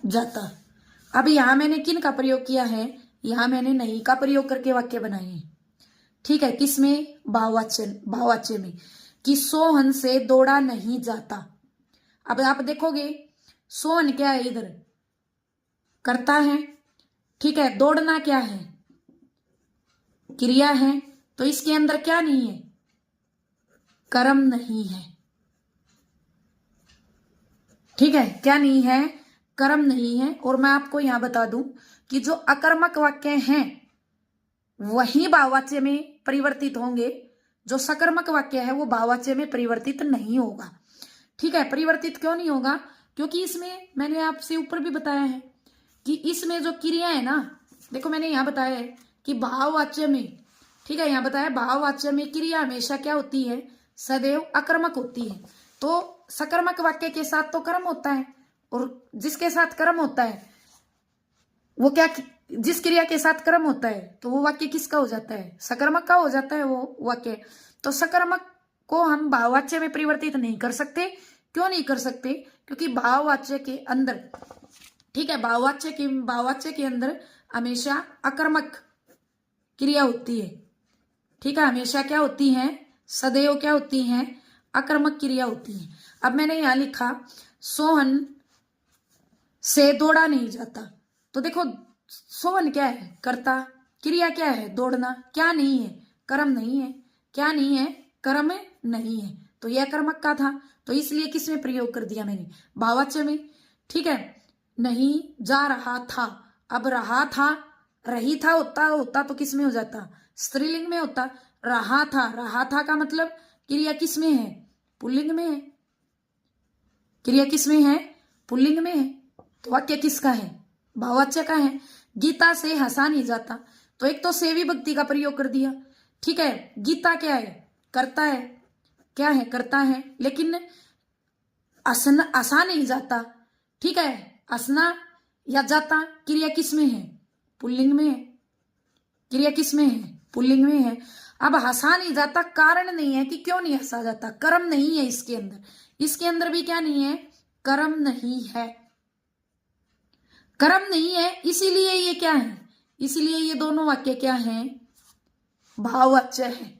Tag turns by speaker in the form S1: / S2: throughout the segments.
S1: जाता। अब यहां मैंने किन का प्रयोग किया है, यहां मैंने नहीं का प्रयोग करके वाक्य बनाए हैं। ठीक है, किसमें, भाववाच्य में, कि सोहन से दौड़ा नहीं जाता। अब आप देखोगे सोहन क्या है, इधर करता है, ठीक है, दौड़ना क्या है, क्रिया है, तो इसके अंदर क्या नहीं है, कर्म नहीं है। ठीक है, क्या नहीं है, कर्म नहीं है। और मैं आपको यहां बता दूं कि जो अकर्मक वाक्य हैं वही भाववाच्य में परिवर्तित होंगे, जो सकर्मक वाक्य है वो भाववाच्य में परिवर्तित नहीं होगा। ठीक है, परिवर्तित क्यों नहीं होगा, क्योंकि इसमें मैंने आपसे ऊपर भी बताया है कि इसमें जो क्रिया है ना, देखो मैंने यहां बताया है कि भाववाच्य में, ठीक है, यहां बताया भाववाच्य में क्रिया हमेशा क्या होती है, सदैव अकर्मक होती है। तो सकर्मक वाक्य के साथ तो कर्म होता है, और जिसके साथ कर्म होता है वो क्या, जिस क्रिया के साथ कर्म होता है तो वो वाक्य किसका हो जाता है, सकर्मक का हो जाता है वो वाक्य। तो सकर्मक को हम भाववाच्य में परिवर्तित नहीं कर सकते। क्यों नहीं कर सकते, क्योंकि भाववाच्य के अंदर, ठीक है, भाववाच्य के अंदर हमेशा अकर्मक क्रिया होती है। ठीक है, हमेशा क्या होती है, सदैव क्या होती है, अकर्मक क्रिया होती है। अब मैंने यहां लिखा सोहन से दौड़ा नहीं जाता, तो देखो सोहन क्या है, कर्ता, क्रिया क्या है, दौड़ना, क्या नहीं है, कर्म नहीं है, क्या नहीं है, कर्म नहीं है, तो यह कर्मक का था, तो इसलिए किसमें प्रयोग कर दिया मैंने, भाववाच्य में। ठीक है, नहीं जा रहा था, अब रहा था, रही था होता तो किसमें हो जाता, स्त्रीलिंग में होता। रहा था का मतलब क्रिया किसमें है, पुल्लिंग में है, क्रिया किसमें है, पुल्लिंग में है, तो वाक्य किसका है, भाववाच्य का है। गीता से हंसा नहीं जाता, तो एक तो से विभक्ति का प्रयोग कर दिया। ठीक है, गीता क्या है, करता है, क्या है, करता है, लेकिन हंसा नहीं जाता। ठीक है, हंसना या जाता क्रिया किसमें है, पुल्लिंग में है, क्रिया किसमें है, पुल्लिंग में है। अब हंसा नहीं जाता, कारण नहीं है कि क्यों नहीं हंसा जाता, कर्म नहीं है इसके अंदर, इसके अंदर भी क्या नहीं है, कर्म नहीं है, कर्म नहीं है, इसीलिए ये क्या है, इसीलिए ये दोनों वाक्य क्या हैं, भाववाच्य है।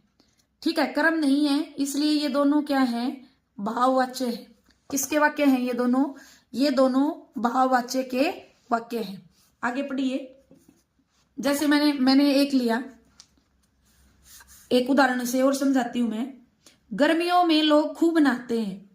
S1: ठीक है, कर्म नहीं है इसलिए ये दोनों क्या है, भाववाच्य है। किसके वाक्य हैं ये दोनों भाववाच्य के वाक्य हैं। आगे पढ़िए, जैसे मैंने एक लिया, एक उदाहरण से और समझाती हूं मैं। गर्मियों में लोग खूब नहाते हैं,